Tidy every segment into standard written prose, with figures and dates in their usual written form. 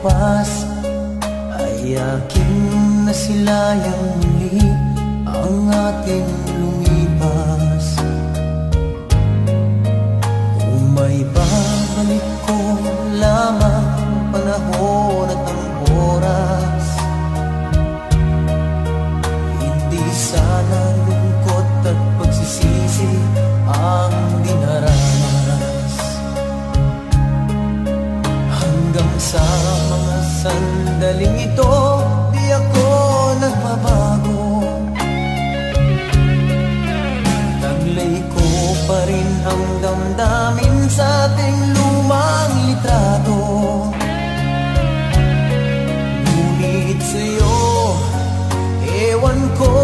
bukas ay aking nasilayang muli ang ating lumipas. Kung may babalik ko lamang panahon at ang oras, hindi sana lungkot at pagsisisi ang dinaranas. Hanggang sa mga sandaling ito, di ako nagbabago. Taglay ko pa rin ang damdamin sa ating lumang litrato. Ngunit sa'yo, ewan ko,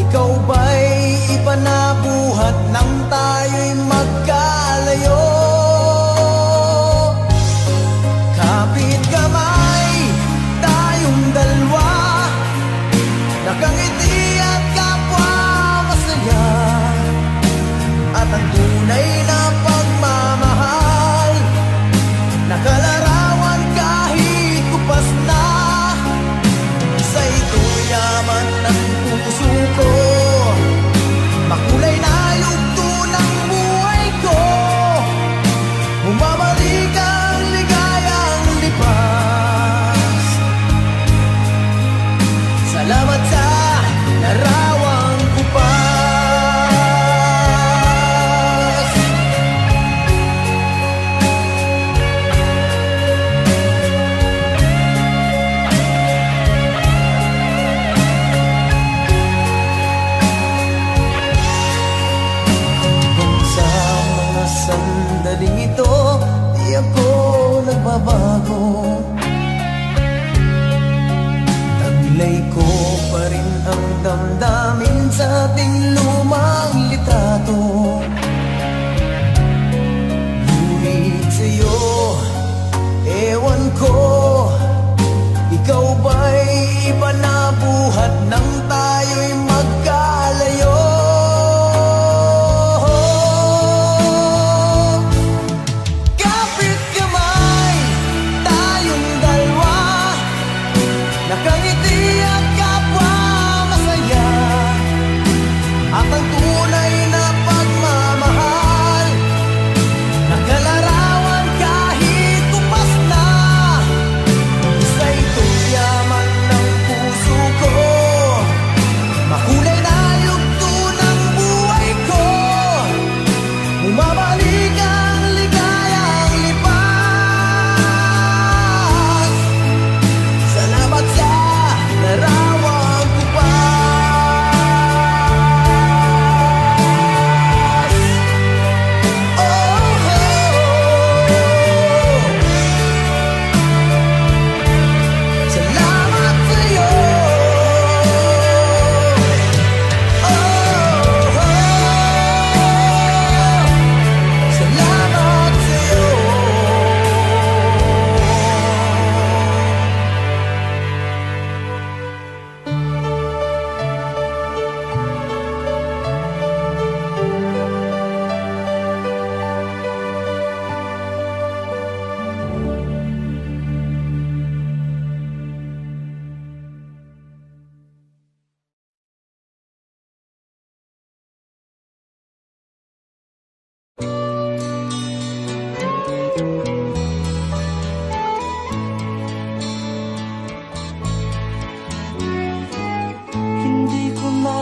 ikaw ba'y iba na buhat nang tayo'y magkalayo? Kapit kamay, tayong dalawa, nakangiti at kapwa masaya, at ang tunay na pagmamahal, nakalarawan kahit kupas na. Sa ito'y yaman ng puso ko, makulay na yugto ng buhay ko, bumabalik ang ligayang lipas. Salamat sa larawang kupas. Sandaling ito, di ako nagbabago. Taglay ko pa rin ang damdamin sa ating lumang litrato. Ngunit sa'yo, ewan ko, ikaw ba'y iba na buhat nang tayo'y magkalayo?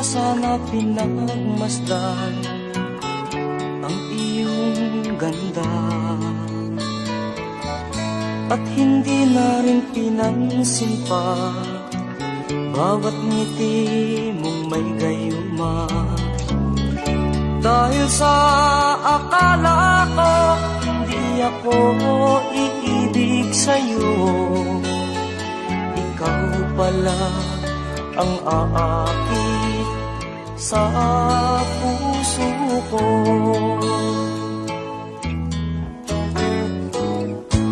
Sana pinagmasdan ang iyong ganda, at hindi na rin pinansin pa bawat ngiti mong may gayuma. Dahil sa akala ko hindi ako iibig sa'yo, ikaw pala ang aakit sa puso ko.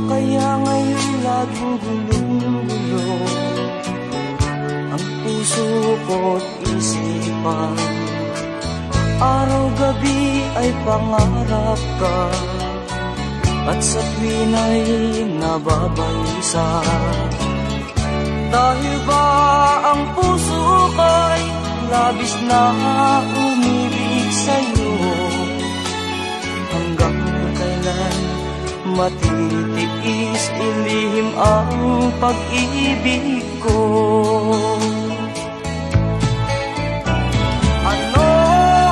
Kaya ngayon laging gulong-gulo ang puso ko't isipan. Araw-gabi ay pangarap ka, at sa tuwin ay nababalisa. Dahil ba ang puso ko'y labis na umibig sa'yo? Hanggang kailan matitiis ilihim ang pag-ibig ko? Ano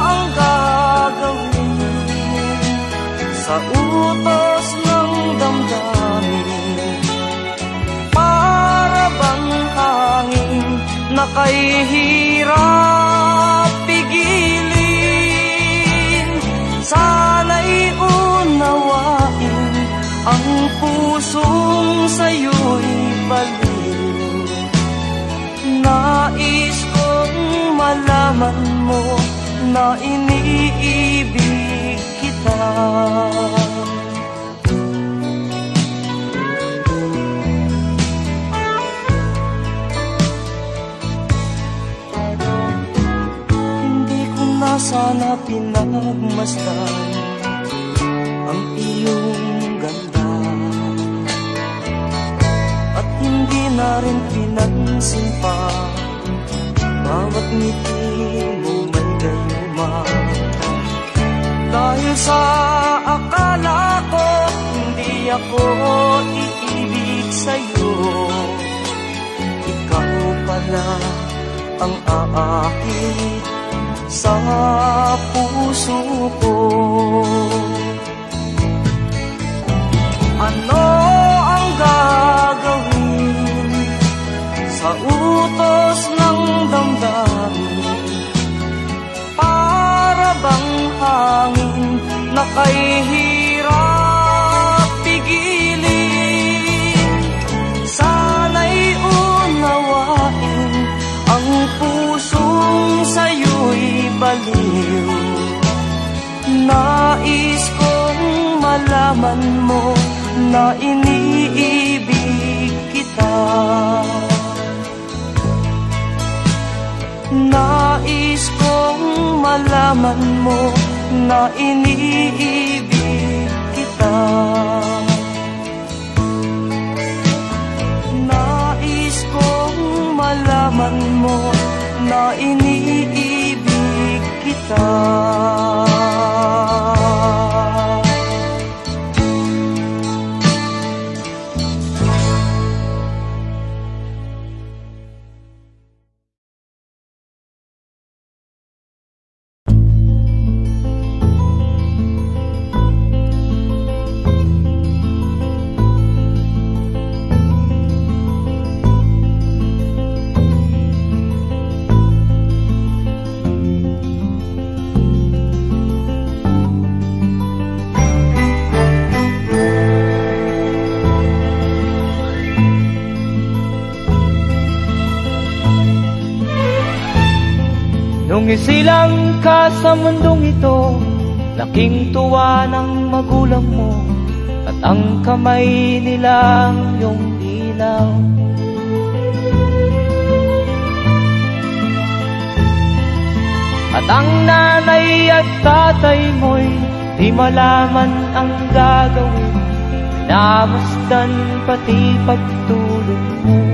ang gagawin sa utos ng damdamin? Para bang hangin na kay hirap pigilin? Sana'y unawain ang pusong sa'yo'y baliw. Nais kong malaman mo na iniibig kita. Hindi ko na sana pinagmasdan ang iyong ganda, at hindi na rin pinansin pa bawat ngiti mo may gayuma. Dahil sa akala ko hindi ako iibig sa'yo, ikaw pala ang aakit sa puso ko. Ano ang gagawin sa utos ng damdamin? Para bang hangin na kay hirap pigilin? Sana'y unawain ang pusong sa'yo'y baliw. Nais kong malaman mo na iniibig kita. Nais kong malaman mo na iniibig kita. Nais kong malaman mo na iniibig kita. Nung isilang ka sa mundong ito, laking tuwa ng magulang mo, at ang kamay nila ang iyong ilaw. At ang nanay at tatay mo'y di malaman ang gagawin, namasdan pati pagtulog mo.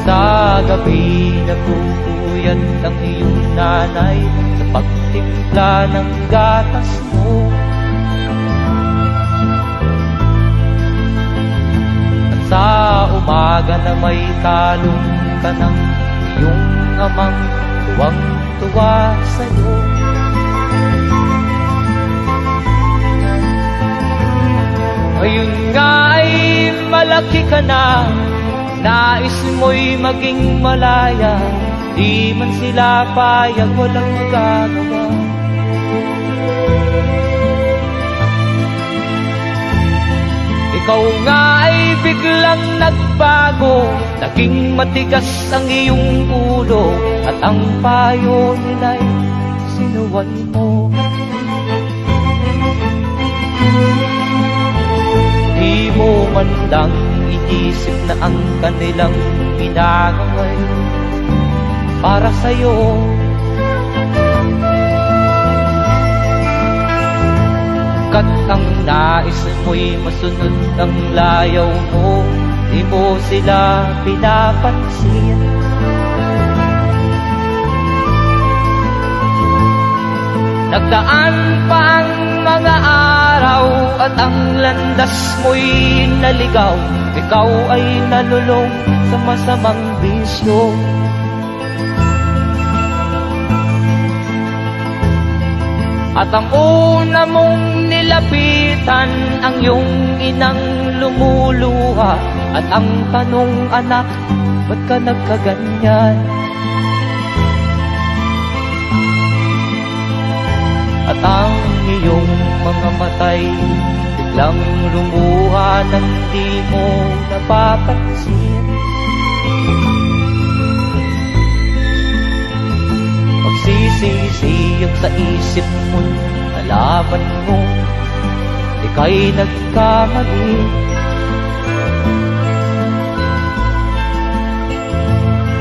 Sa gabi nagpupuyat ang iyong nanay sa pagtimpla ng gatas mo. At sa umaga na may talong ka ng iyong amang tuwang-tuwa sa'yo. Ngayon nga ay malaki ka na, nais mo'y maging malaya, di man sila payag, walang magagawa. Ikaw nga ay biglang nagbago, naging matigas ang iyong ulo, at ang payo nila'y sinuway mo. Di mo man lang iisip na ang kanilang ginagawa'y para sa'yo. nais mo'y masunod ang layaw mo, di mo sila pinapansin. Nagdaan pa ang mga araw at ang landas mo'y naligaw. Ikaw ay nalulong sa masamang bisyo. At ang una mong nilapitan ang iyong inang lumuluha. At ang tanong, anak, ba't ka nagkaganyan? At ang iyong mga matay biglang lumuha nang di mo napapansin. Magsisisiyag sa isip mo, nalaman mo ika'y nagkamali.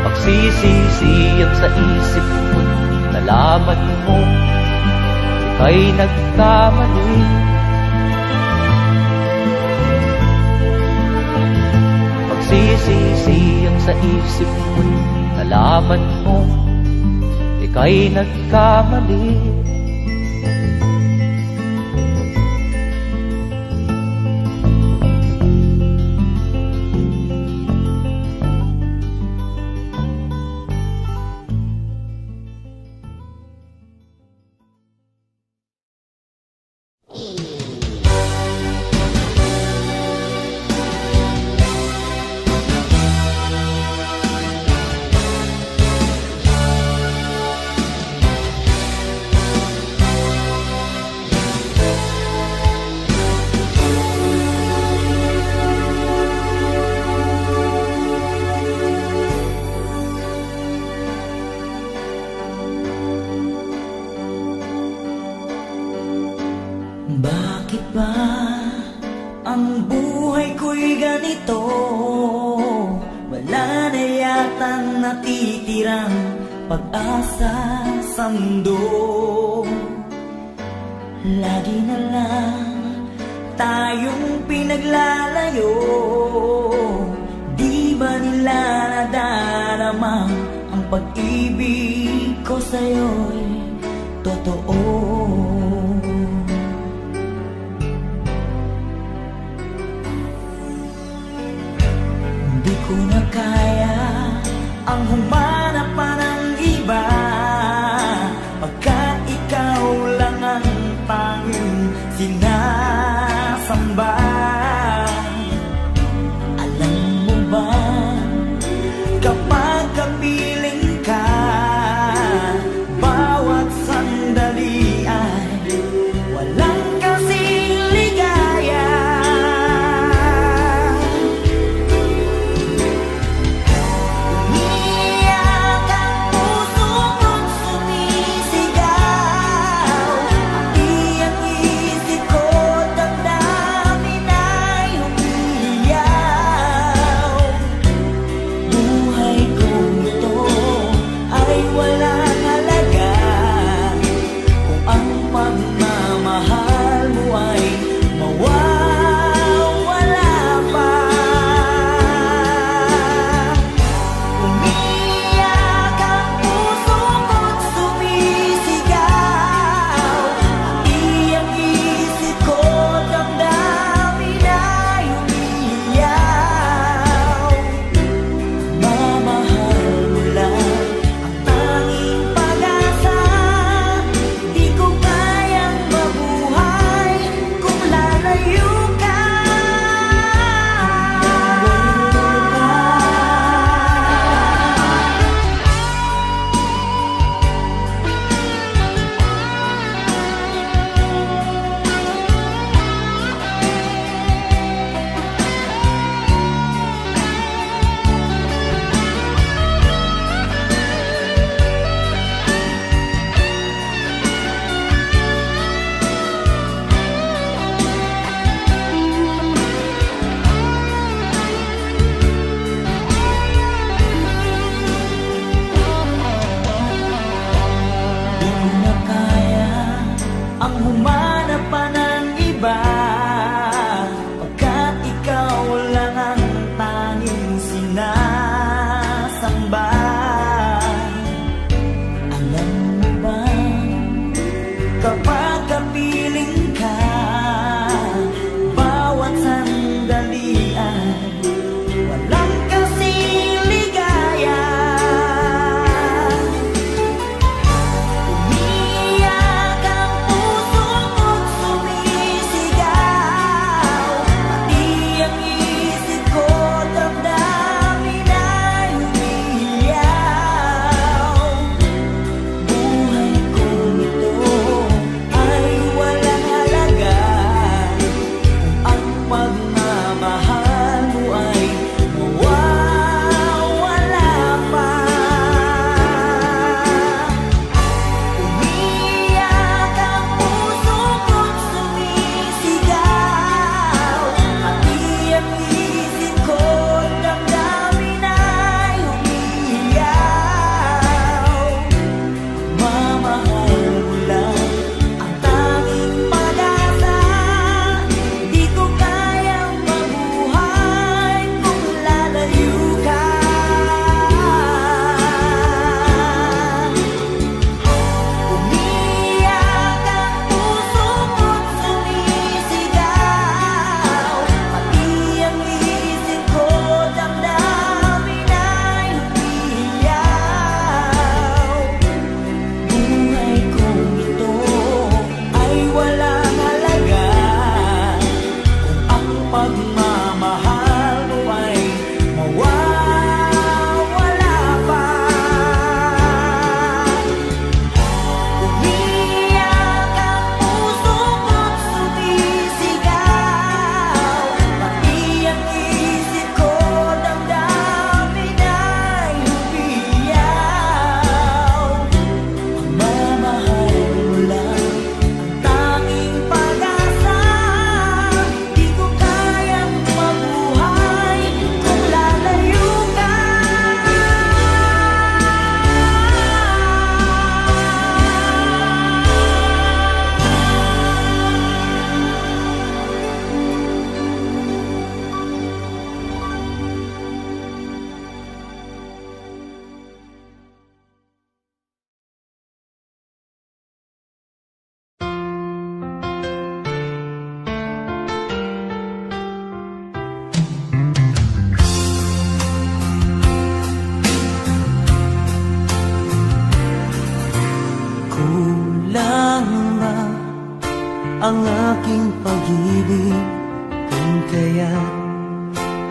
Magsisisiyag sa isip mo, nalaman mo ika'y nagkamali. Magsisisiyag sa isip mo, nalaman mo ika'y nagkamali. Bakit ba ang buhay ko'y ganito? Wala na yatang natitirang pag-asa sa mundo. Lagi na lang tayong pinaglalayo. Di ba nila nadarama ang pag-ibig ko sa'yo'y totoo? Di ko na kaya ang humanap pa ng iba, pagkat ikaw lang ang tanging sinasamba. Alam mo ba, kapag kapiling ka, bawat sandali ay walang kasing ligaya.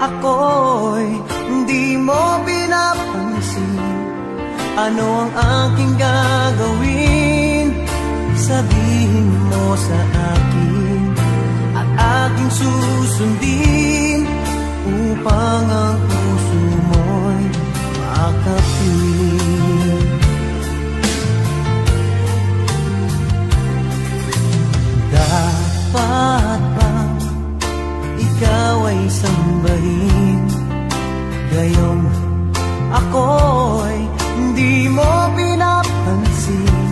ako'y hindi mo pinapansin. Ano ang aking gagawin? Sabihin mo sa akin at aking susundin, upang ang puso mo'y makapil. Dapat bang ikaw ay sambahin, gayong ako'y hindi mo pinapansin?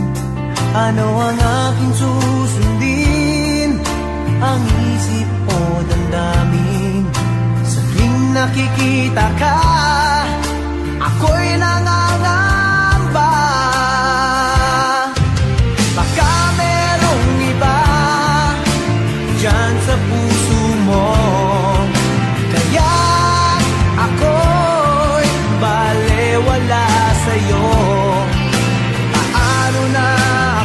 Ano ang aking susundin? Ang isip o damdamin? Sa tuwing nakikita ka, ako'y nangangamba. Baka merong iba dyan sa puso mo, kaya ako'y balewala sa'yo. Paano na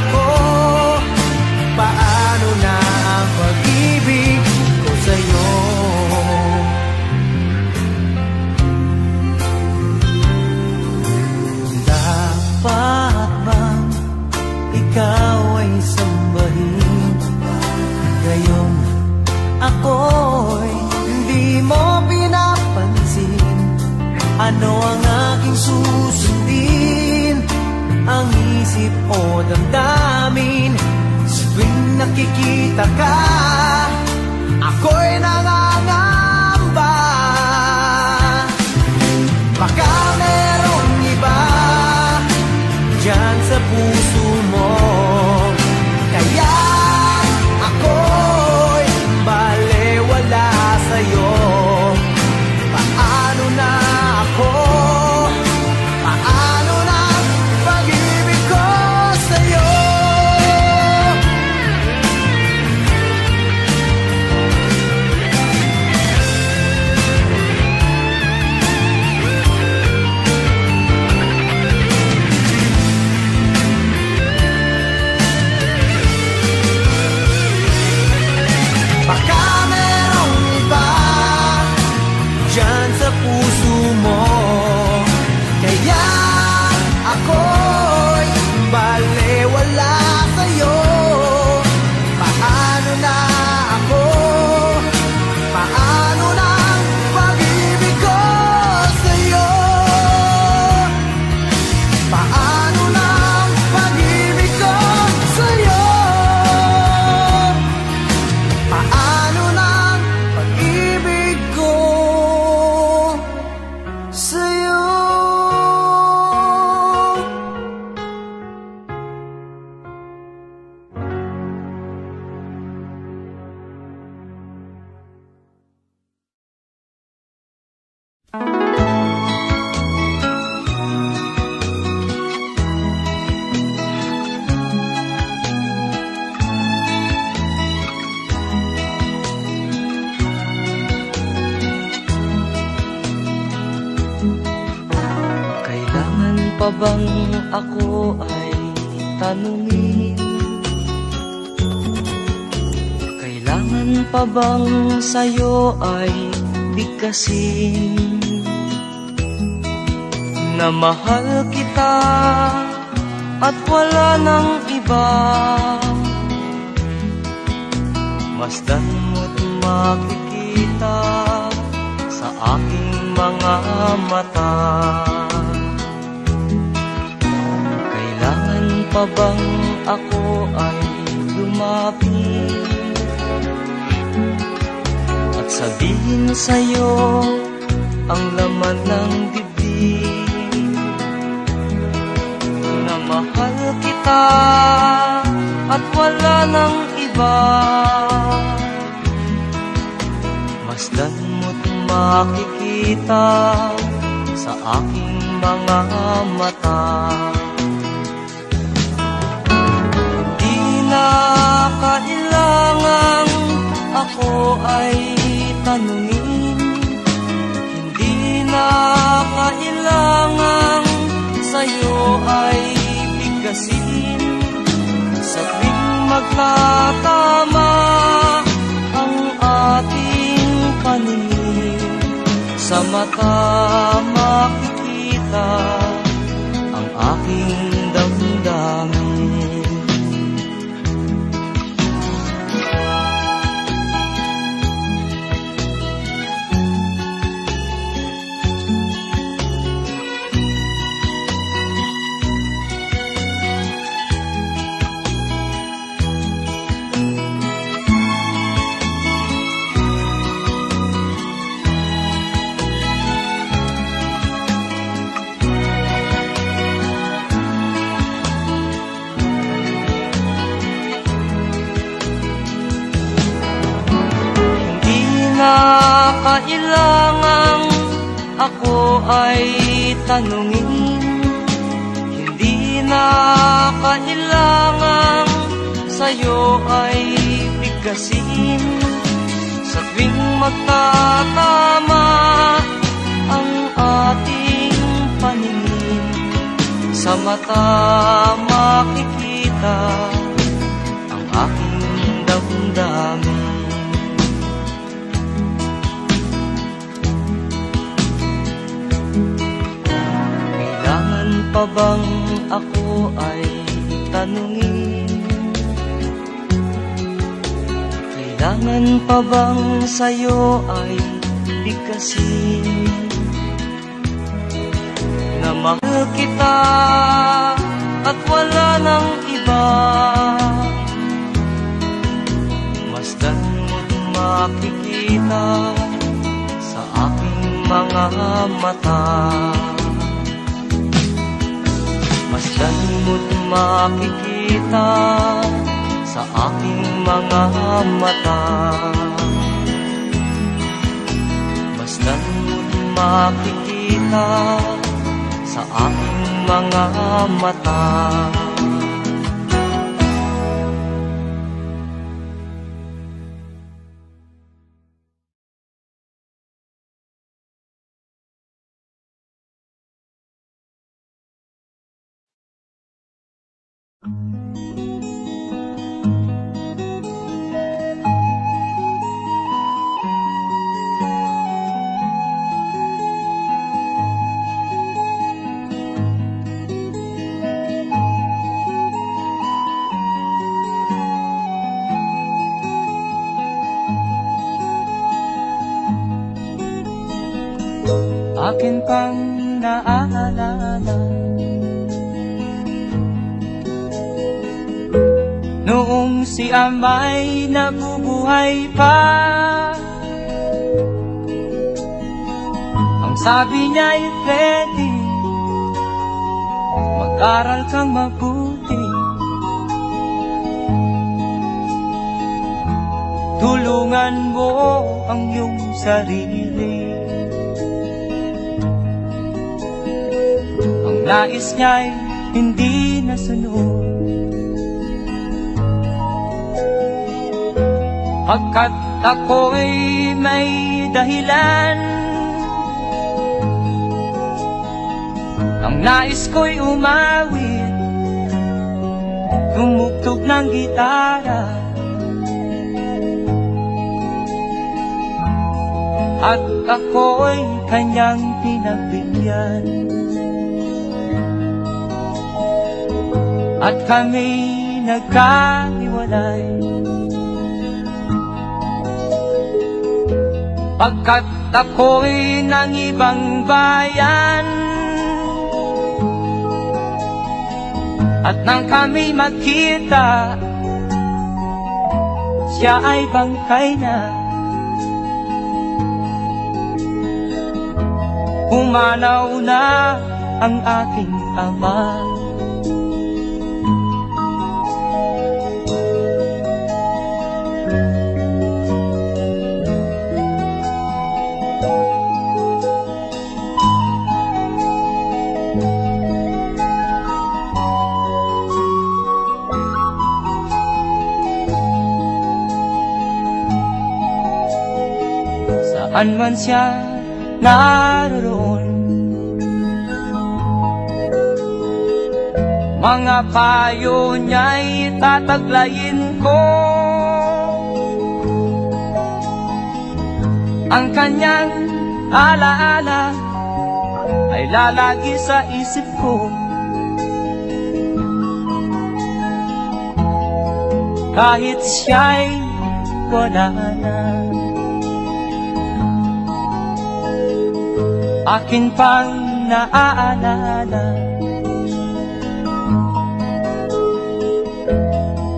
ako? Paano na ang pag-ibig ko sa'yo? Dapat bang ikaw ay sambahin, gayong ako'y hindi mo pinapansin? Ano ang aking susundin? Ang isip o damdamin? Sa tuwing nakikita ka, ako'y nangangamba. Baka merong iba dyan sa puso mo, kaya ako'y balewala sa'yo. Paano na ako? Paano na pag-ibig ko sa'yo? Baka merong iba dyan sa puso mo, kaya ako'y balewala sa'yo. Paano na ako? Paano na ang pag-ibig ko sa'yo? Paano na ang pag-ibig ko sa'yo? Paano na ang pag-ibig ko sa'yo? Kailangan pa bang ako ay tanungin? Kailangan pa bang sa'yo ay bigkasin na mahal kita at wala nang iba? Masdan mo't makikita sa aking mga mata. Kailangan pa bang ako ay lumapit at sabihin sa'yo ang laman ng dibdib, na mahal kita at wala nang iba? Masdan mo't makikita sa aking mga mata. Hindi na kailangang ako ay tanungin, hindi na kailangang sa'yo ay bigkasin. Sa tuwing magtatama ang ating paningin, mata makikita ang aking damdamin. Kailangang ako ay tanungin, hindi na kailangang sa'yo ay bigkasin. Sa tuwing magtatama ang ating paningin, sa mata makikita ang aking damdamin. Pa bang ako ay tanungin? Kailangan pa bang sa'yo ay bigkasin? Na mahal kita at wala nang iba, masdan mo't makikita sa aking mga mata. Masdan mo't makikita sa aking mga mata. Masdan mo't makikita sa aking mga mata. Akin pang naaalala noong si Amay nabubuhay pa. Ang sabi niya'y Freddy, mag-aral kang mabuti, tulungan mo ang iyong sarili. Ang nais niya'y hindi nasunod, pagkat ako'y may dahilan. Ang nais ko'y umawit, tumugtog ng gitara, at ako'y kanyang pinagbigyan. At kami nagkahiwalay, pagkat ako'y ng ibang bayan. At nang kami magkita, siya ay bangkay na. Pumanaw na ang aking ama. Saan man siya naroon, mga payo niya'y tataglayin ko. Ang kanyang alaala ay lalagi sa isip ko. Kahit siya'y wala na, akin pang naaalala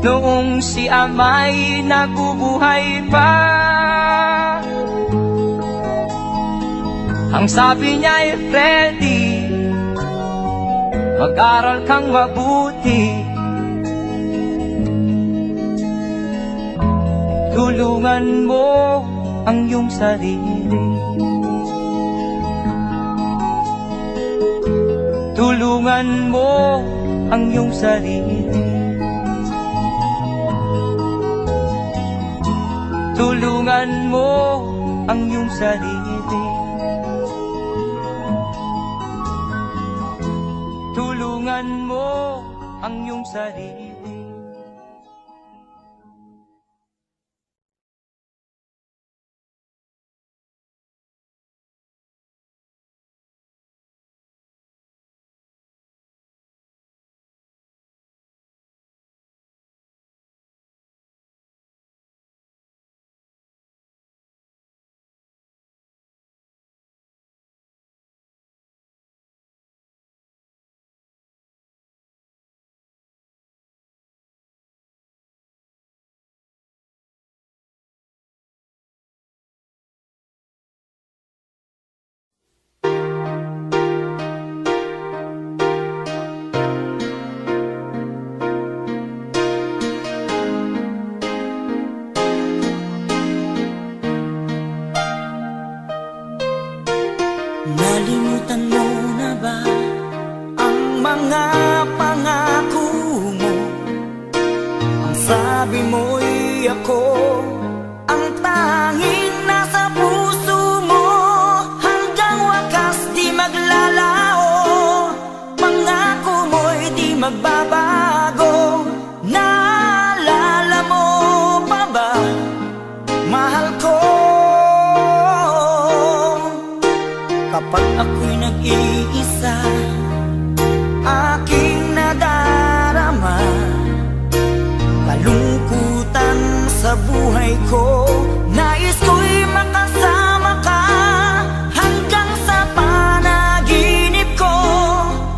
noong si ama'y nabubuhay pa. Ang sabi niya'y Freddy, mag-aral kang mabuti, tulungan mo ang iyong sarili, tulungan mo ang iyong sarili, tulungan mo ang iyong sarili, tulungan mo ang iyong sarili. Nalimutan mo na ba ang mga pangako mo? Ang sabi mo'y ako ang tanging nasa puso mo, hanggang wakas di maglalao. Pangako mo'y di magbabago. Naalala mo pa ba, mahal ko? Kapag ako'y nag-iisa, aking nadarama kalungkutan sa buhay ko. Nais ko'y makasama ka hanggang sa panaginip ko.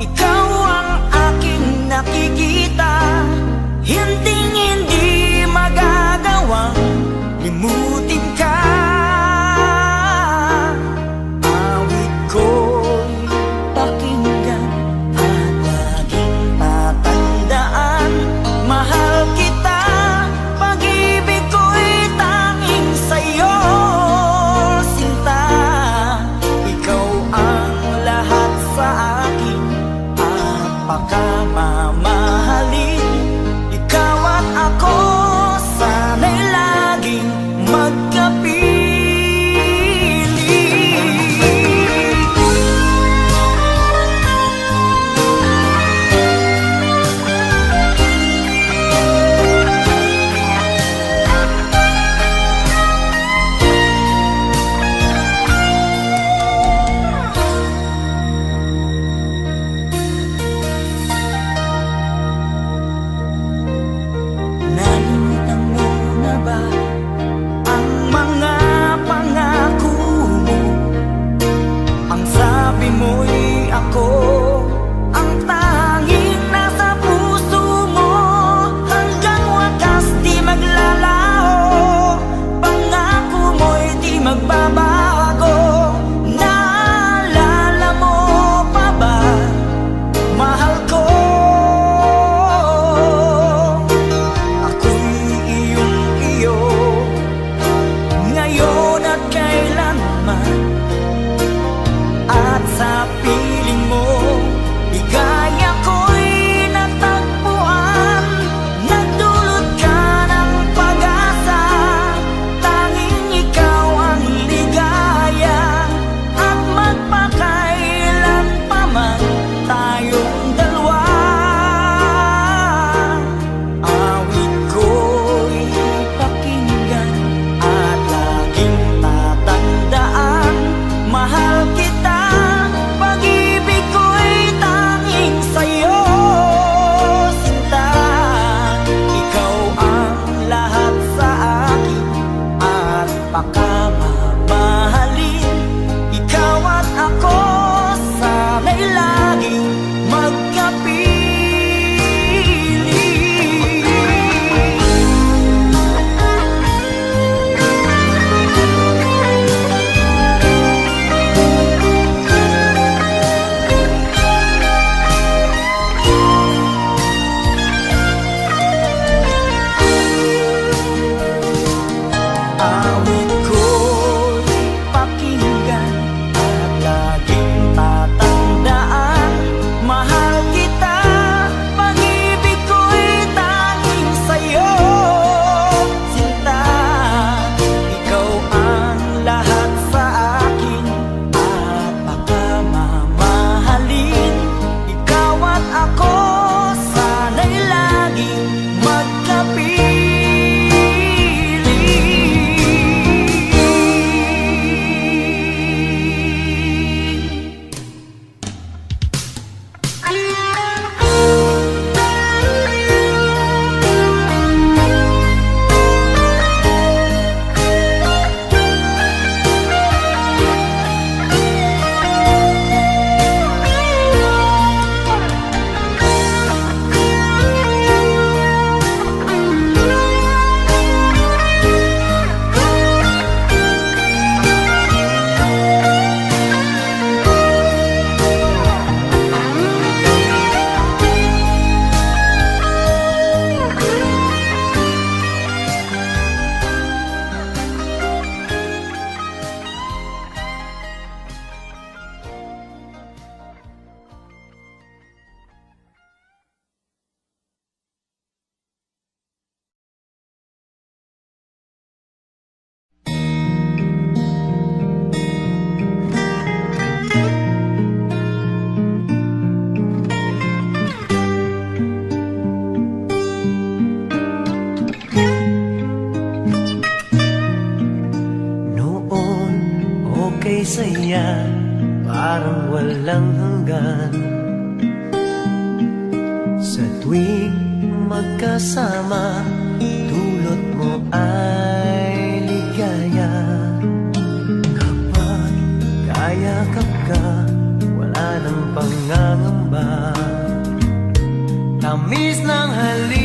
Ikaw ang aking nakikita, hinding-hindi magagawang limutin ka. Mahal kita, pag-ibig ko'y tanging pagkamamahalin. Ikaw at ako sana'y laging magkapiling. Awit ko'y pakinggan at laging tatandaan. Mahal kita, pag-ibig ko'y tanging sa'yo, sinta. Ikaw ang lahat sa akin at pagkamamahalin. Ikaw at ako sana'y laging magkapiling. Noon, okay saya, parang walang hanggan. Sa tuwing magkasama, dulot mo ay ligaya. Kapag kayakap ka, wala nang pangangamba. Tamis ng halik,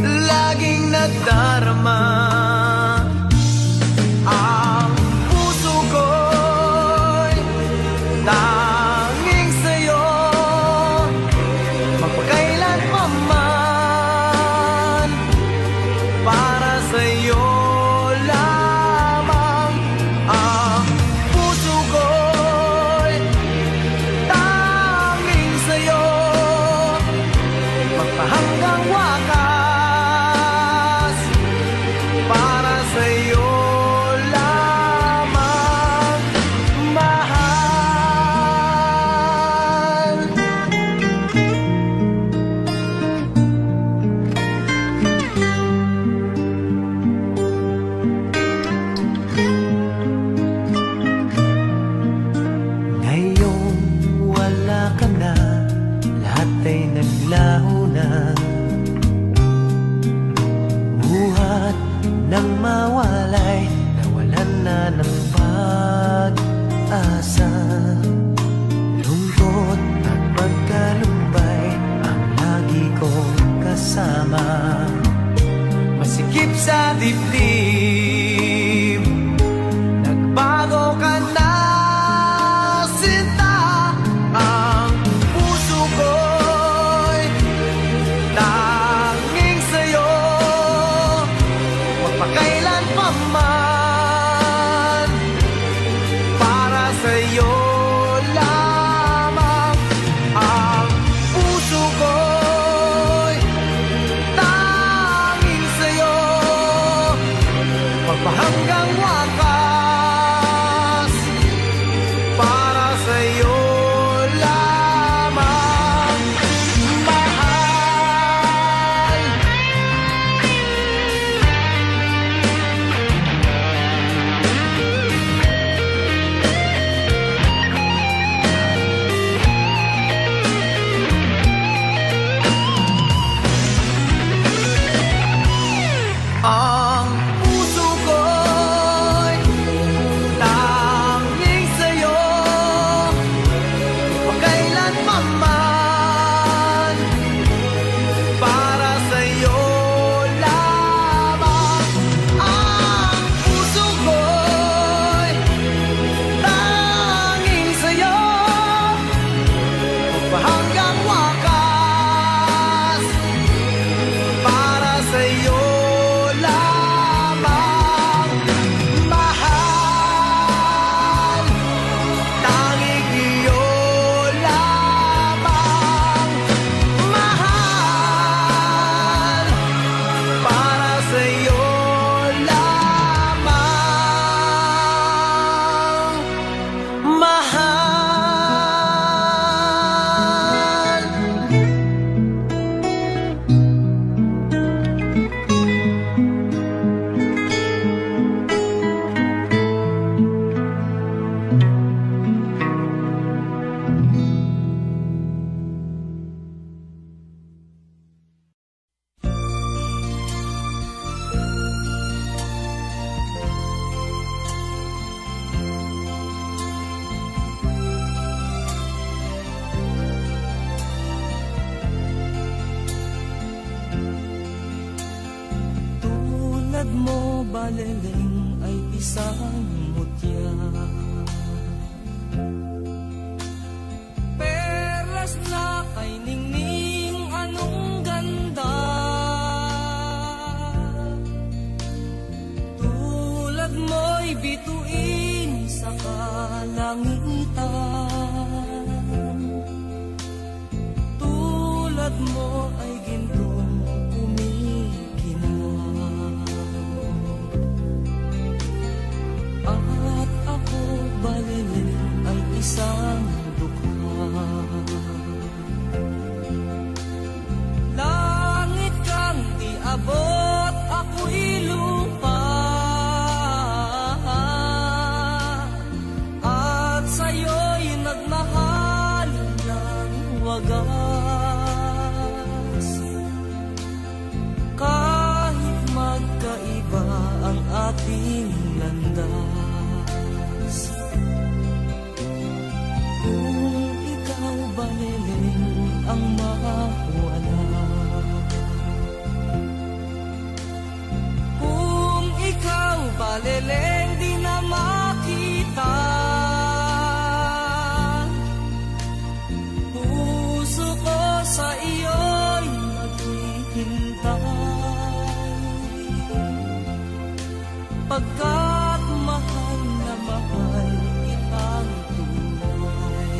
laging nadarama. Ang puso ko'y tanging sa'yo, magpakailan pa man. Para sa'yo lamang. Ang puso ko'y tanging sa'yo, magpahanggang wakas. Para sa'yo lamang, mahal. Ngayong wala ka na, lahat ay naglaho na. Buhat nang mawalay, nawalan na ng pag-asa. Lungkot at pagkalumbay ang lagi kong kasama. Masikip sa dibdib, nagbago ka na, sinta. Ang puso ko'y tanging sa'yo, magpakailan pa man. Para sa'yo lamang. Ang puso ko'y tanging sa'yo, magpahanggang wakas. Para sa'yo lamang, mahal. Ang Tulad mo baleleng ay isang mutya, perlas na kay ningning anong ganda. Tulad mo'y bituin sa kalangitan, tulad mo ay gintong kumikinang. At ako baleleng ay isang dukha, langit kang di abot, ako'y lupa. At sa'yo'y nagmahal ng wagas. Kahit magkaiba ang ating landas, kung ikaw baleleng ang mawala, kung ikaw baleleng di na makita, puso ko sa iyo'y maghihintay. Pagkat mahal na mahal kitang tunay.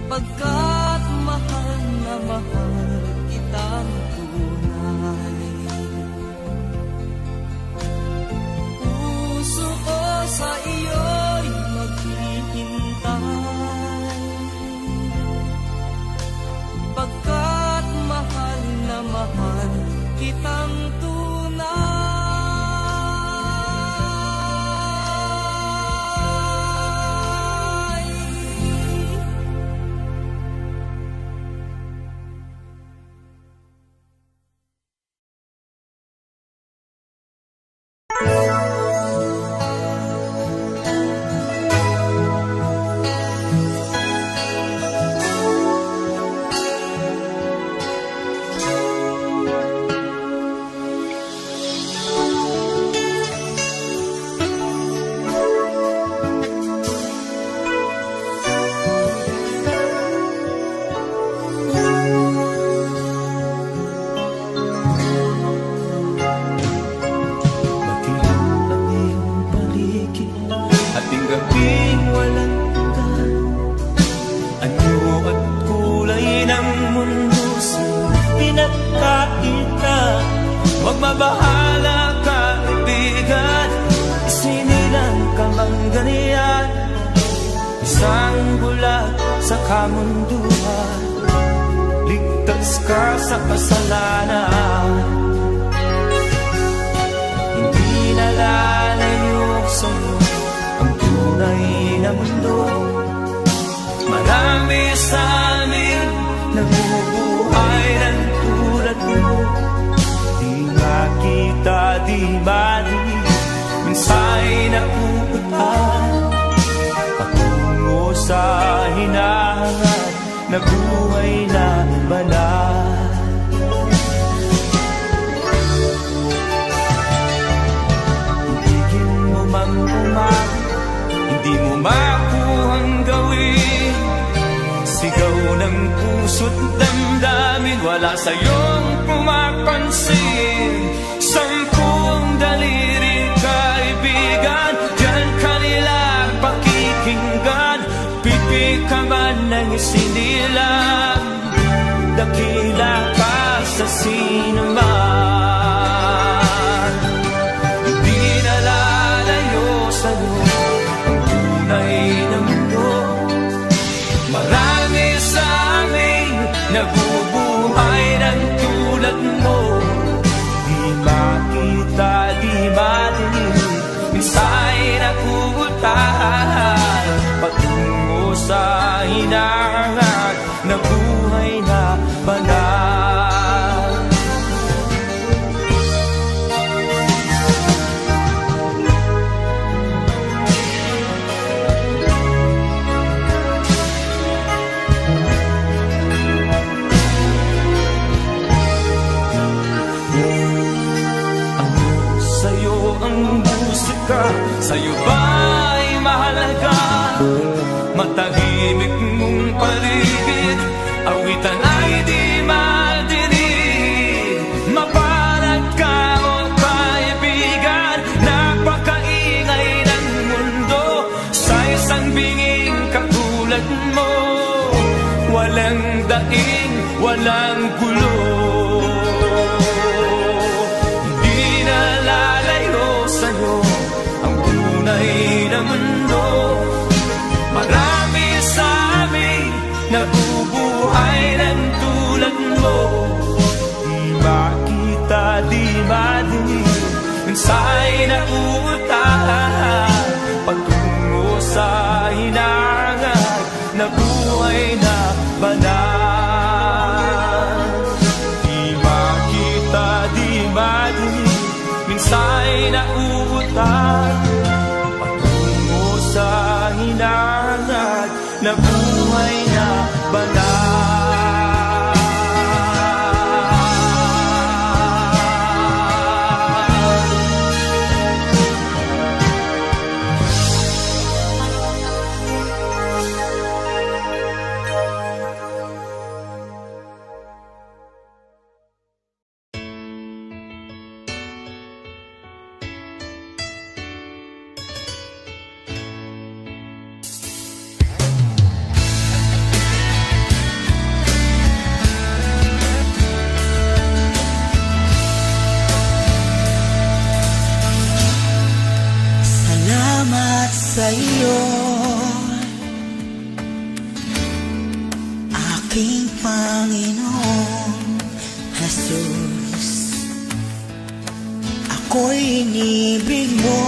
Pagkat mahal na mahal kitang tunay. Puso ko sa iyo'y maghihintay. Pagkat mahal na mahal kitang tunay. Magmabahala ka, kaibigan, isinilang ka mang ganyan. Isang bulag sa kamunduhan, ligtas ka sa kasalanan. Hindi nalalayo sa'yo ang tunay na mundo. Marami sa amin nabubuhay ng tulad mo. Kita di marinig, minsa'y napupuntan patungo sa hinahangat na buhay na banal. Higin mo mang umari, hindi mo makuhang gawin. Sigaw ng puso't damdamin, wala sa'yong pumapansin. sino man. Hindi nalalayo sa'yo ang tunay na mundo. Marami sa amin nabubuhay ng tulad mo. Di makita, di madinig, minsa'y nakuutahan patungo sa hinangat na buhay na banal. Sa'yo ang musika, sa'yo ba'y mahalaga? Matahimik mong paligid, awitan ay di madinig. Mapalad ka o kaibigan, napakaingay ng mundo. Sa isang binging katulad mo, walang daing, walang gulo. Hindi nalalayo sa'yo ang tunay na mundo. Marami sa amin nabubuhay ng tulad mo. Di makita, di madinig, minsa'y nauutahan patungo sa hinangat na buhay na banal. Di makita, di madinig, minsa'y nauutahan patungo sa hinangat na buhay na banal. Salamat sa'yo, aking Panginoong Jesus. Ako'y inibig mo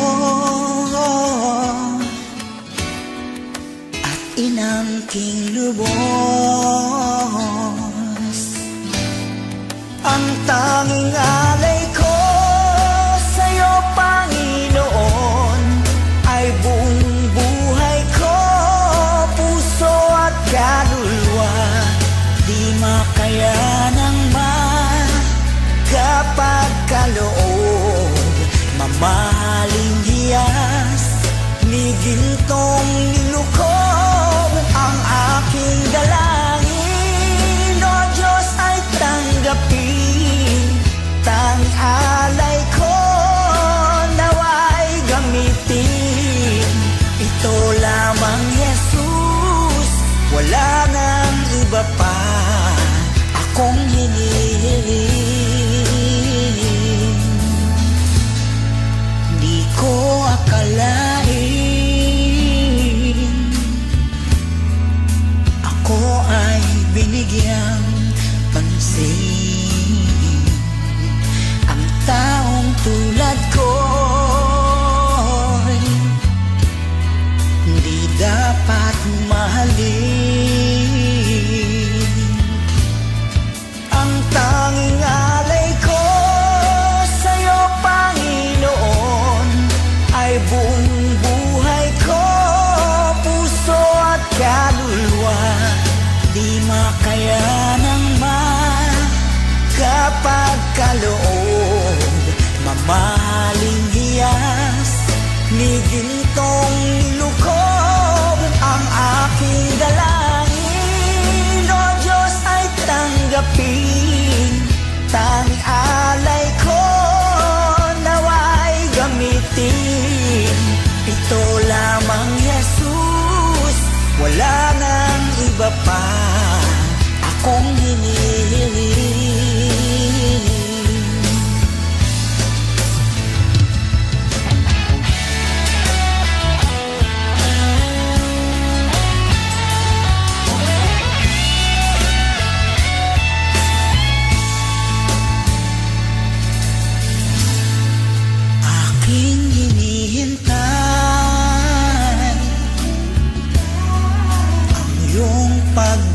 at inangking lubos. Ang tanging alay ko sa'yo, Panginoon, ay buong buhay ko, puso at kaluluwa. Di makayanang magkapagkaloob, mamahaling hiyas, ni gintong nilukob. Ang aking dalangin, O Diyos, ay tanggapin. Tanging alay ko nawa'y gamitin. Ito lamang, Jesus, wala nang iba pa akong hinihiling. Di ko akalain ako ay binigyang pansin. Ang taong tulad ko'y hindi dapat mahalin. Ang tanging alay ko sa'yo, Panginoon, ay buong buhay ko, puso at kaluluwa. Di makayanang magkapagkaloob, mamahaling hiyas, ni gintong nilukob. Ang aking dalangin, O Diyos, ay tanggapin. Tanging alay ko nawa'y gamitin. Ito lamang, Jesus, wala nang iba pa akong hinihiling.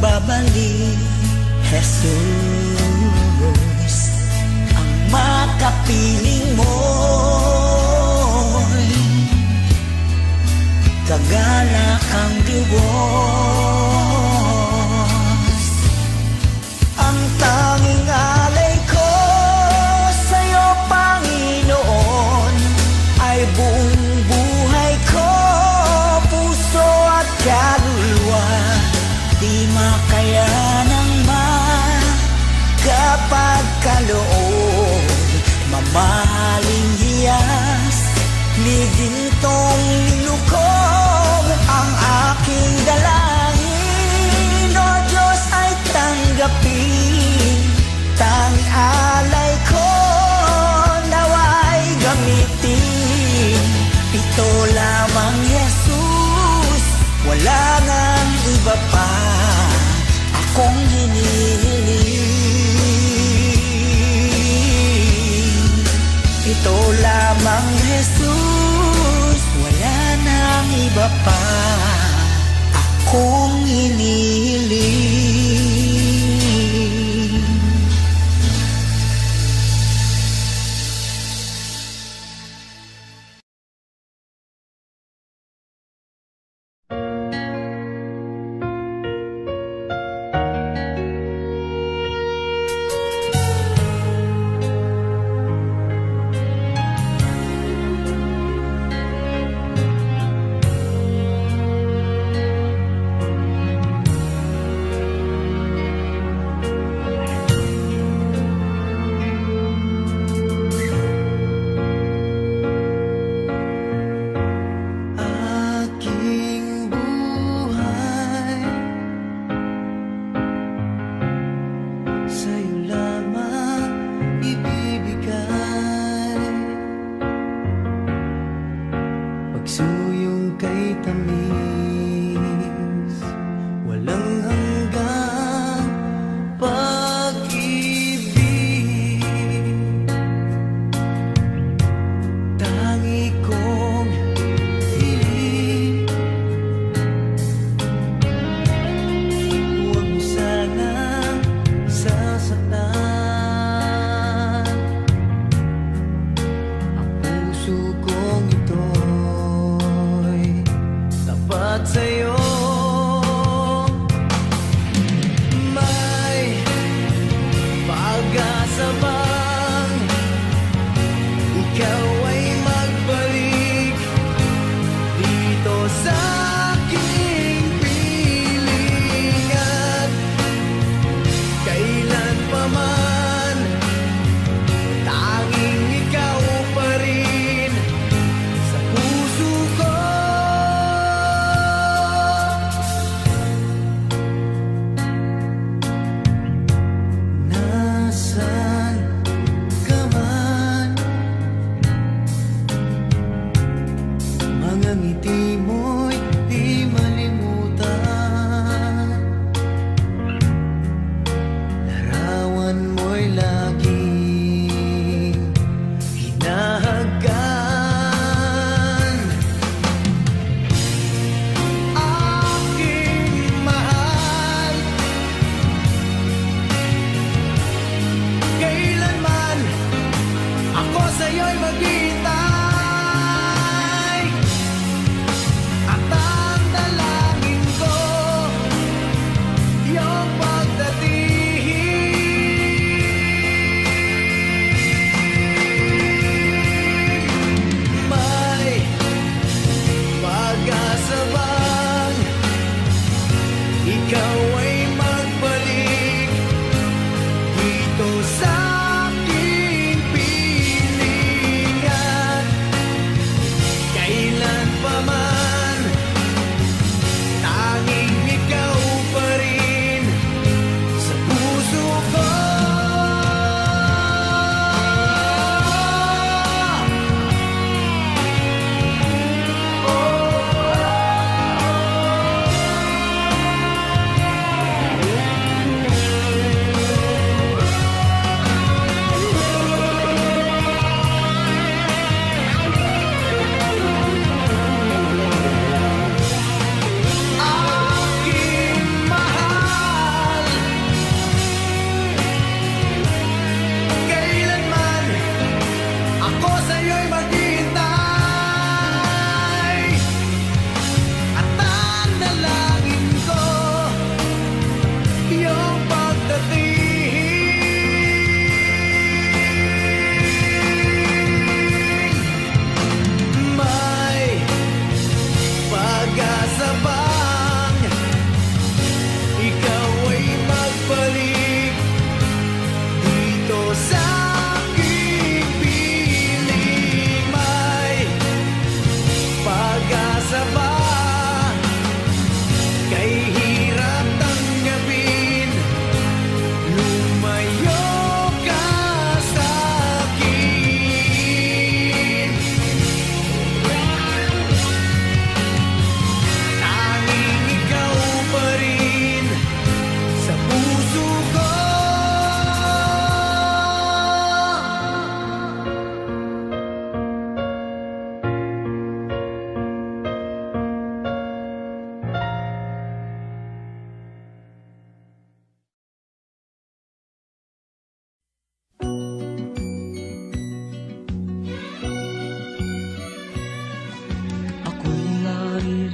magbabalik, Jesus. Ang makapiling mo'y kagalakang Diyos. Ang tanging alay ko sa'yo, Panginoon, ay buong buhay ko, puso at kaluluwa. Di makayanang kapag kaloob, mamahaling hiyas, ni gintong nilukom ang aking dalangin. O Diyos ay tanggapin, tanging alay ko naway gamitin. Ito lamang, Jesus, wala nang iba pa akong hinihiling. Ito lamang, Jesus, wala nang iba pa akong hinihiling.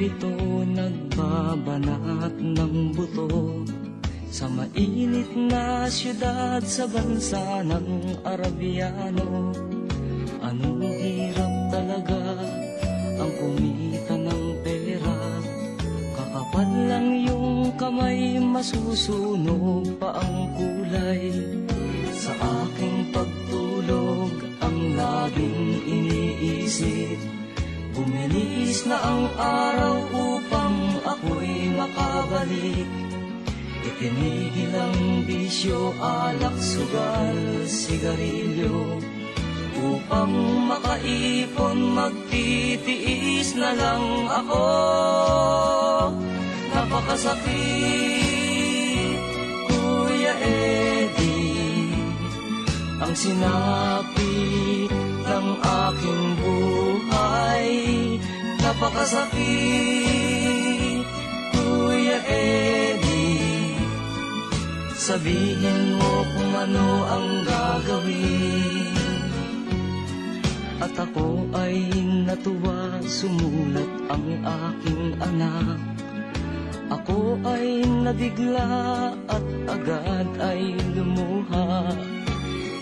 ito nagbabanat ng buto sa mainit na syudad sa bansa ng Arabiano. Anong hirap talaga ang kumita ng pera, kakapal lang yung kamay, masusunog pa ang kulay. Sa aking pagtulog ang laging iniisip, bumilis na ang araw upang ako'y makabalik. Itinigil ang bisyo, alak, sugal, sigarilyo, upang makaipon magtitiis na lang ako. Napakasakit, Kuya Eddie, ang sinapit ng aking buhay. Napakasakit, Kuya Eddie, sabihin mo kung ano ang gagawin. At ako ay natuwa, sumulat ang aking anak. Ako ay nabigla at agad ay lumuha.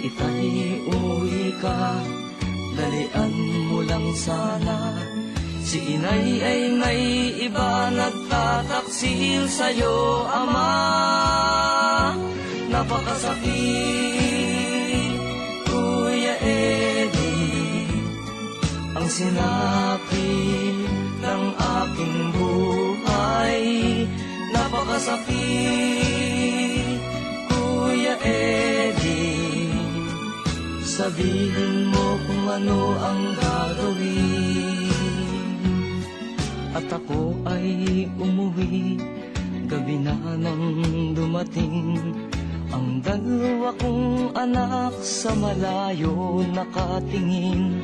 Itay, umuwi ka, dalian mo lang sana. Si inay ay may iba, nagtataksil sa'yo, ama. Napakasakit, Kuya Eddie, ang sinapit ng aking buhay. Napakasakit, Kuya Eddie, sabihin mo kung ano ang gagawin. At ako ay umuwi, gabi na nang dumating ang dalawa kong anak sa malayo nakatingin.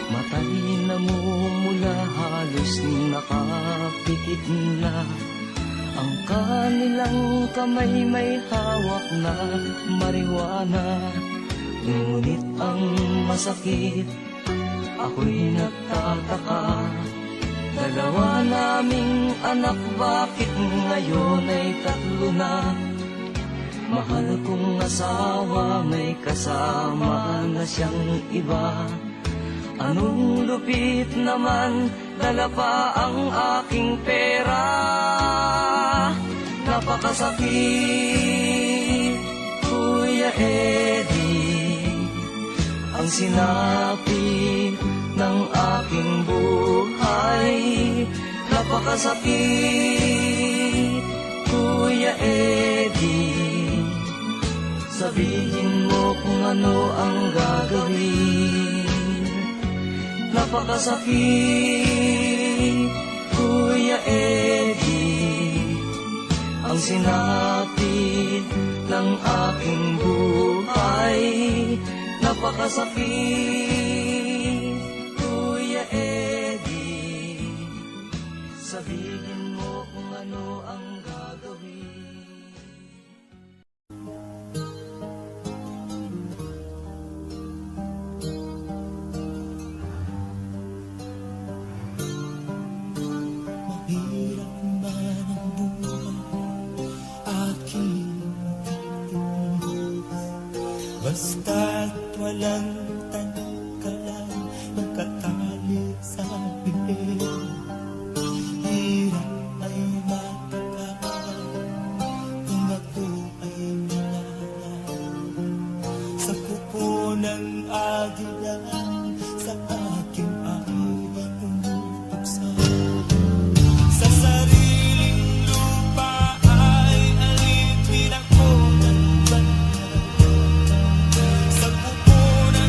Matay namumula, halos nakapikit na. Ang kanilang kamay may hawak na marijuana. Ngunit ang masakit, ako'y nagtataka. Dalawa naming anak, bakit ngayon ay tatlo na? Mahal kong asawa, may kasama na siyang iba. Anong lupit naman, dala pa ang aking pera. Napakasakit, Kuya Eddie, ang sinapit ng aking buhay. Napakasakit, Kuya Eddie, sabihin mo kung ano ang gagawin. Napakasakit, Kuya Eddie, ang sinapit ng aking buhay. Napakasakit, Kuya Eddie, sabihin mo kung ano ang gagawin. Mahirap man ang buhay, aking titiis. Basta't walang tangkalan, magkatali sa bibig. Hirap ay matagal, kung ako ay minahal. Sa kuko ng agila, sa aking ay umubuksan. Sa sariling lupa ay alipin ako ng banal. Sa kuko ng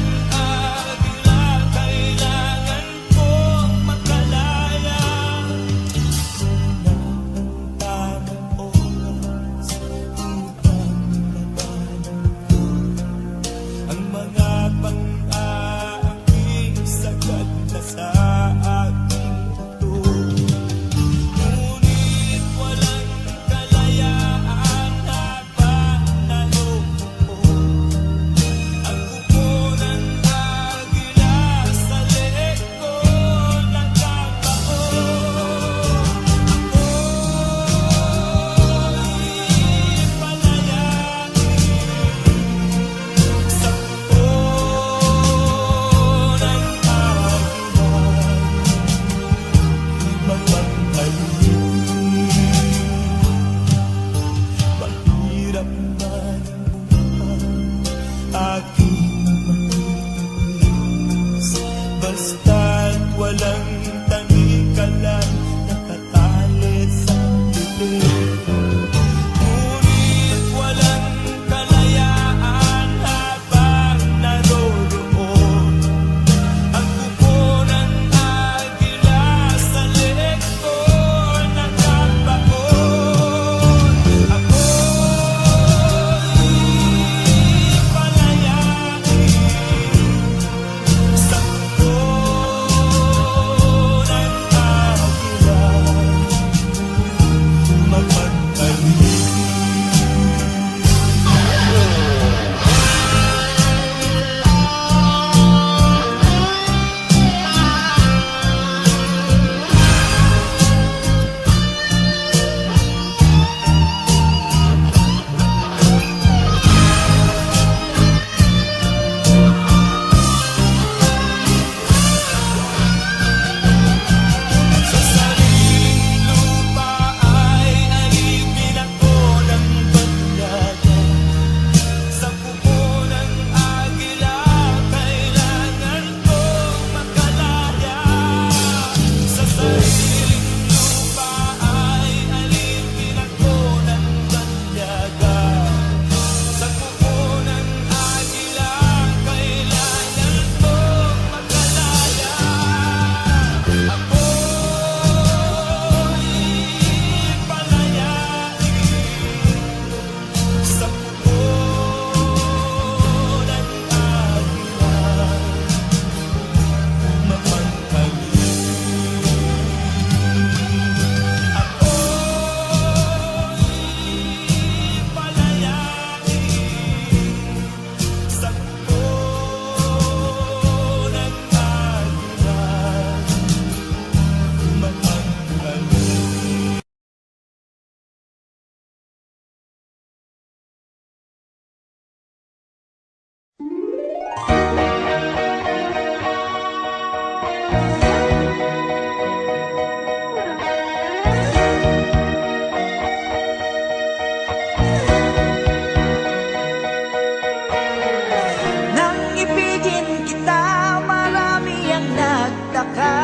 nagtaka.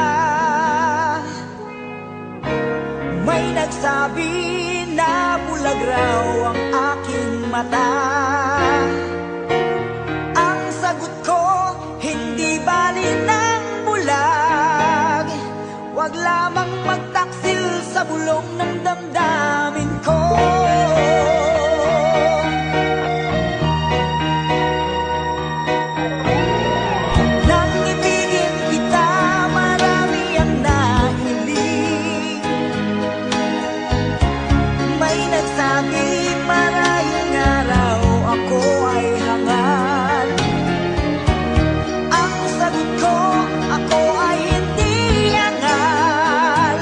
May nagsabi na bulag raw ang aking mata. Ang sagot ko, hindi bali ng bulag. Huwag lamang magtaksil sa bulong ng damdamin ko. Nang ibigin kita, marami ang nahiling. May nagsabi maraming araw ako ay hangal. Ang sagot ko, ako ay hindi hangal.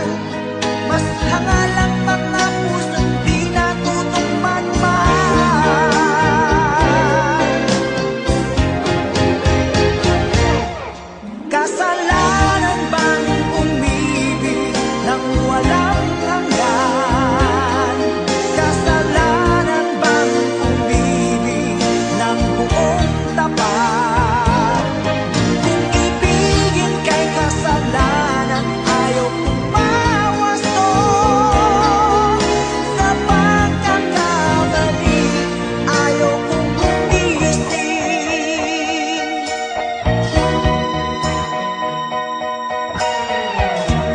Mas hangal ang mga pusong di natutong magmahal. Kasalanan bang umibig nang walang hanggan? Kasalanan bang umibig ng buong tapat? Kung ibigin kay kasalanan, ayaw kong mawasto. Sa pagkakamali, ayaw kong gumising.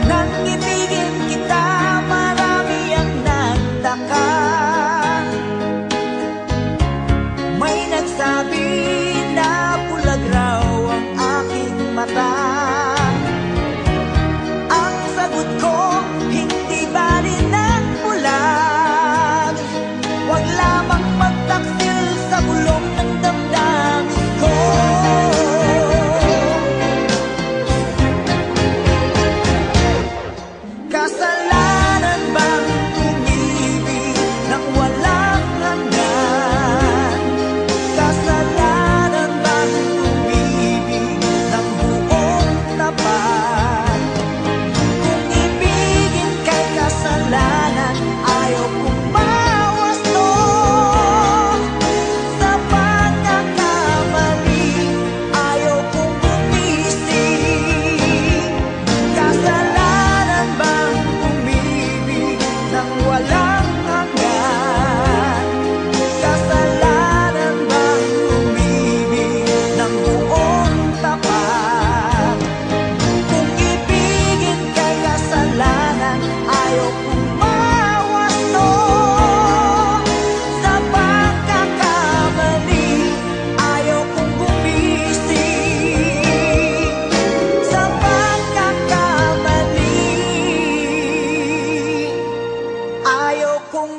Nang ibigin kita, marami ang nagtaka. May nagsabi na bulag raw ang aking mata. Ang sagot ko, hindi bali ng bulag. Huwag lamang magtaksil sa bulong ng damdamin ko. Kasalanan bang umibig nang walang hanggan? Kasalanan bang umibig ng buong tapat? Kung ibigin kay kasalanan, ayaw kong mawasto. Sa pagkakamali, ayaw kong gumising. Kasalanan bang umibig nang walang hanggan? Kasalanan bang umibig ng buong tapat? Kung ibigin kay kasalanan, ayaw kong mawasto. Sa pagkakamali, ayaw kong gumising. Sa pagkakamali, ayaw kong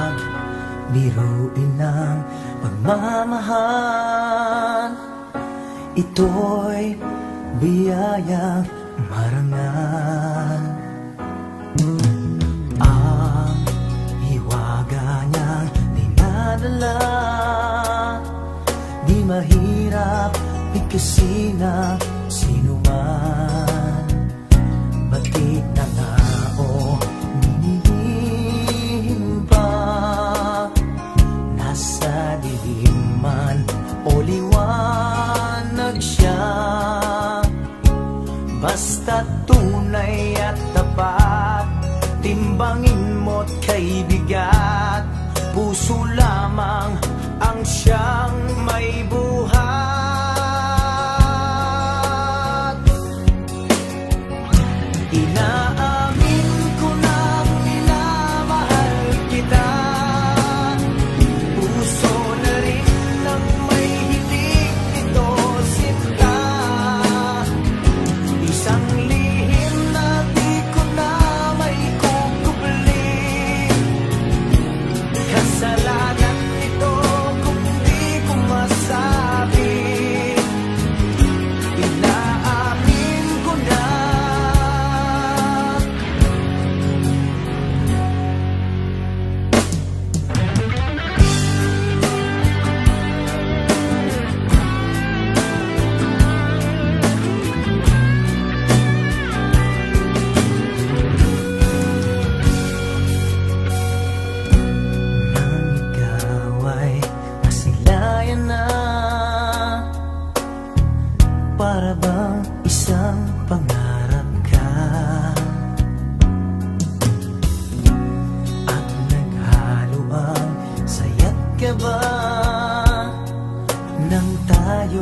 Huwag biruin ang pagmamahal. Ito'y biyayang marangal. Ang hiwaga niyang dinadala, di mahirap bigkasin ng sinuman. Batik na tao nililihim pa, nasa dilim man o liwanag siya. Basta tunay at tapat, timbangin mo't kay bigat. Puso lamang ang siyang may buhay.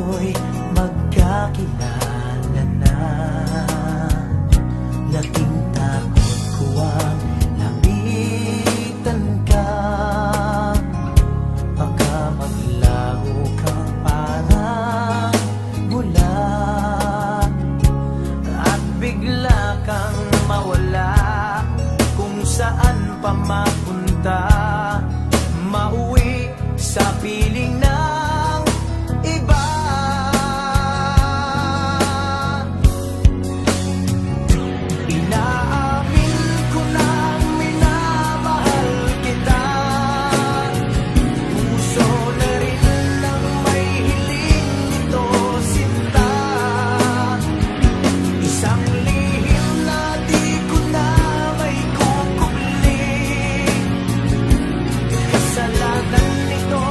tayo'y magkakilala na. Laking takot ko ang lapitan ka. Baka maglaho ka parang bula at bigla kang mawala kung saan pa mapunta. Mauwi sa piling ng iba. Inaamin ko nang minamahal kita. Puso na rin ang may hiling nito, sinta. Isang lihim na di ko na may kukubli. Kasalanan nito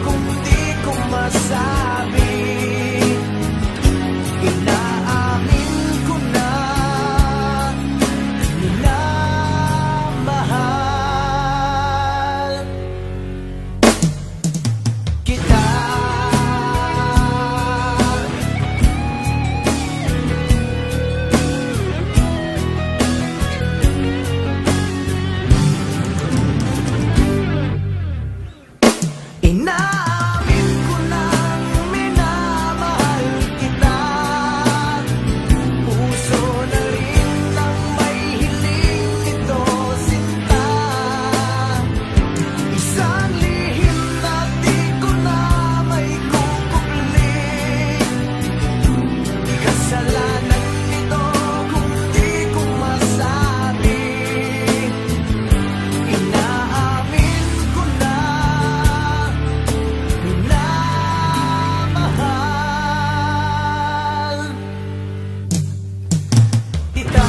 kung di ko masabi. Inaamin ko na minamahal kita. Inaamin ko nang minamahal kita. Puso na rin ang may hiling nito, sinta. Isang lihim na di ko na may kukubli. Kasalanan nito kung di ko masabi. Inaamin ko na minamahal kita.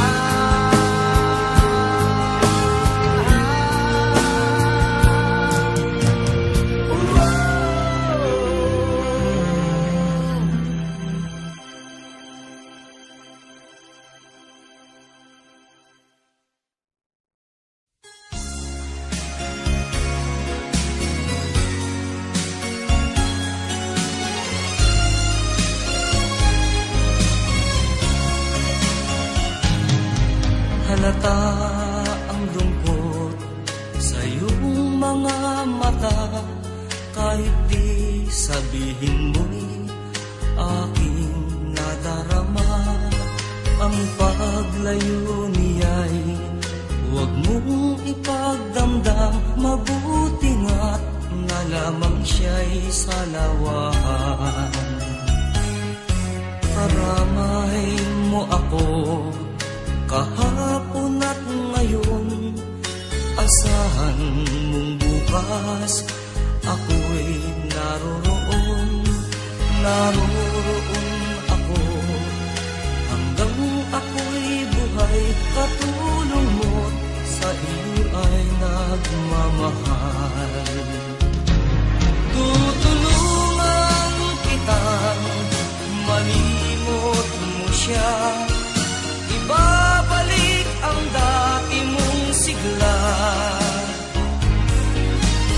Halata ang lungkot sa iyong mga mata. Kahit di sabihin mo'y aking nadarama. Ang paglayo niya'y huwag mong ipagdamdam. Mabuti nga't na lamang siya'y salawahan. Karamay mo ako kahapon at ngayon. Asahan mong bukas ako'y naroroon. Naroroon ako hanggang ako'y buhay. Katulong mo't sa iyo ay nagmamahal. Tutulungan kitang malimot mo siya. Ibabalik ang dati mong sigla.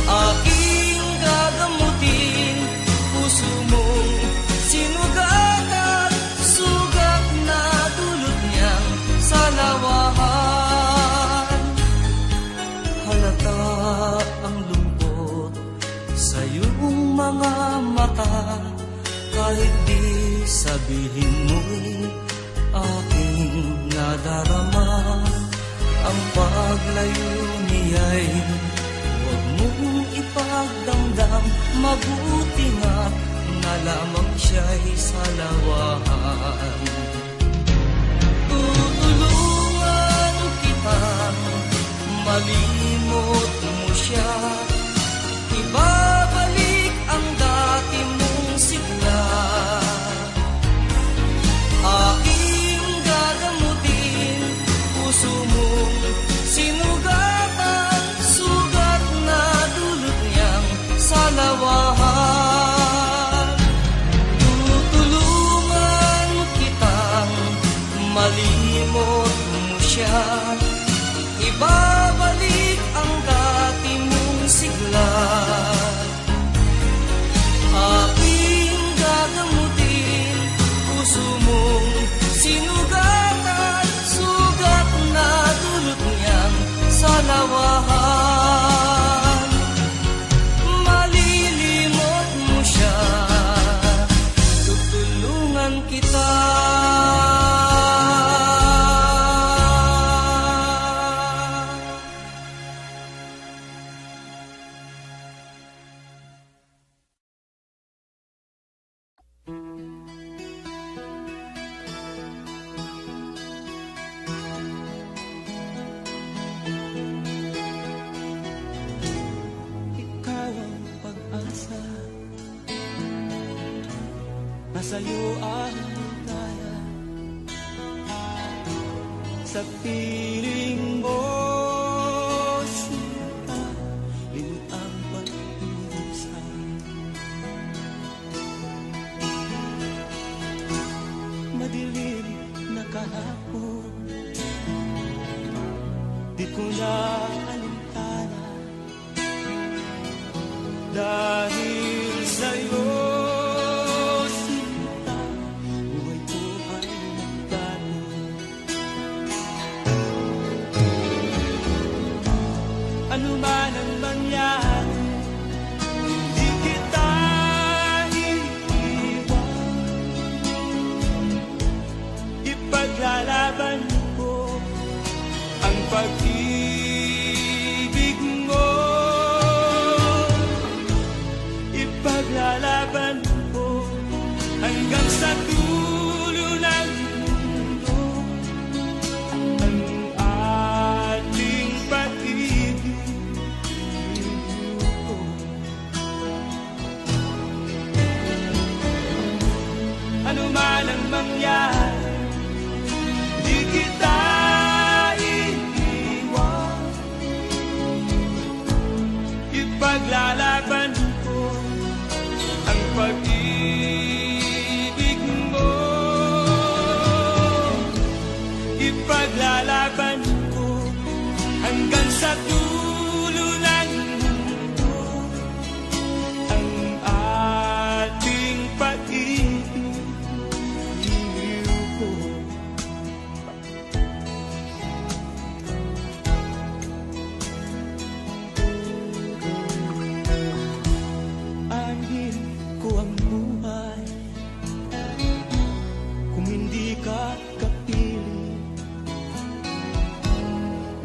Aking gagamutin puso mong sinugatan. Sugat na dulot niyang salawahan. Halata ang lungkot sa iyong mga mata. Kahit di sabihin mo'y aking nadarama. Ang paglayo niya'y huwag mong ipagdamdam. Mabuti nga't na lamang siya'y salawahan. Tutulungan kitang malimot mo siya. Ibabalik ang dati mong sigla. Aking gagamutin puso mong sinugatan. Sugat na dulot niyang salawahan. Tutulungan kitang malimot mo siya. Ibabalik ang dati sa'yo ang ligaya. Sa piling mo, sinta, lintang pag-ibig. Madilim na kahapon, di ko na alintana, dahil sa'yo, sinta, buhay ko ay nagbago. Ano man ang mangyari, di kita iiwan. Ipaglalaban ko ang pag-ibig mo. Ipaglalaban ko hanggang sa dulo ng mundo ang ating pag-ibig ko. Ano man ang mangyari, di kita iiwan. Ipaglalaban ko ang pag-ibig mo. Ipaglalaban ko hanggang sa dulo ng mundo ang ating pag-ibig ko. Aanhin ko ang buhay kung hindi ka kapiling.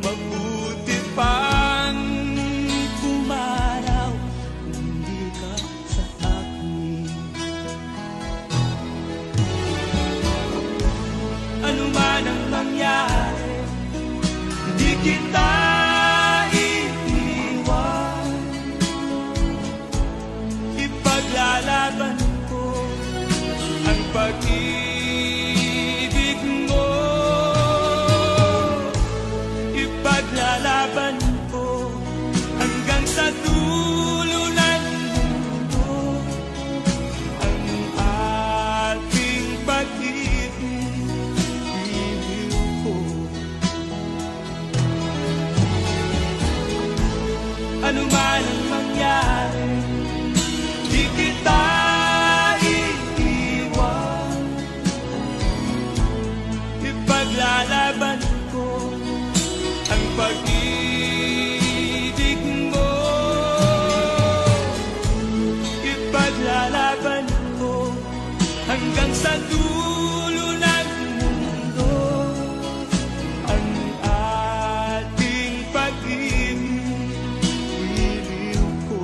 Mabuti pang pumaraw kung hindi ka sa akin. Ano man ang mangyari, hindi kita iiwan. Ipaglalaban ko ang pag-ibig mo. Ipaglalaban ko hanggang sa dulo ng mundo ang ating pag-ibig ko. Ano man ang mangyari, di kita iiwan. Ipaglalaban ko ang pag-ibig mo. Ipaglalaban ko hanggang sa dulo ng mundo ang ating pag-ibig ko.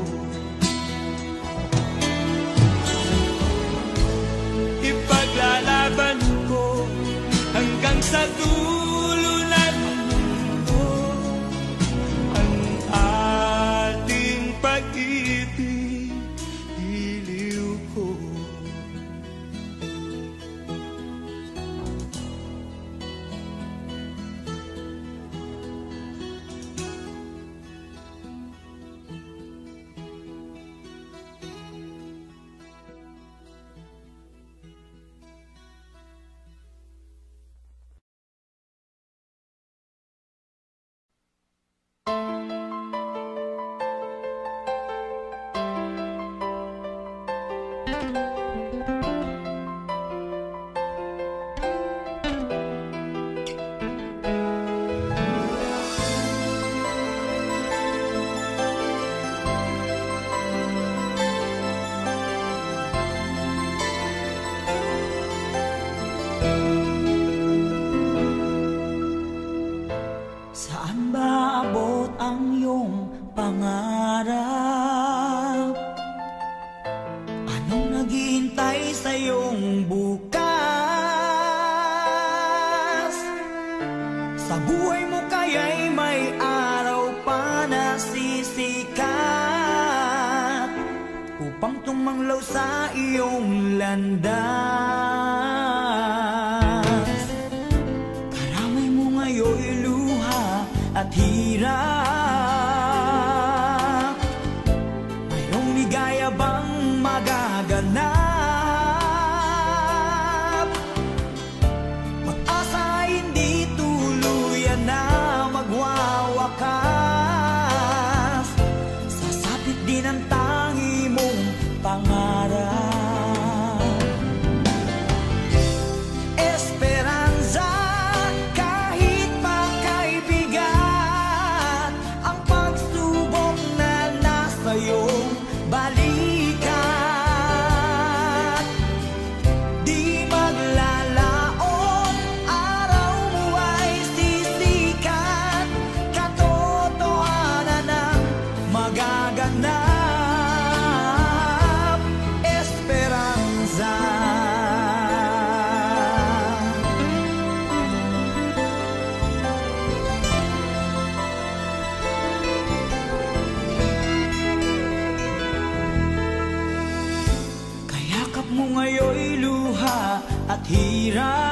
Ipaglalaban ko hanggang sa dulo ng mundo ang ating pag-ibig ko. Saan ba abot ang iyong pangarap? Anong naghihintay sa iyong bukas? Sa buhay mo kaya'y may araw pa na sisikat upang tumanglaw sa iyong landas. Karamay mo ngayon'y luha at hirap. Mayroong ligaya bang magaganap? Pag-asa ay hindi tuluyan na magwawakas. Sasapit din ang tangi mong pangarap. Esperanza, kahit pa kaibigan, ang pagsubok na nasa iyong balikat. Di maglalaon, araw mo ay sisikat. Katotohanan ang magaganap. Esperanza. Kayakap mo ngayon'y luha at hirap.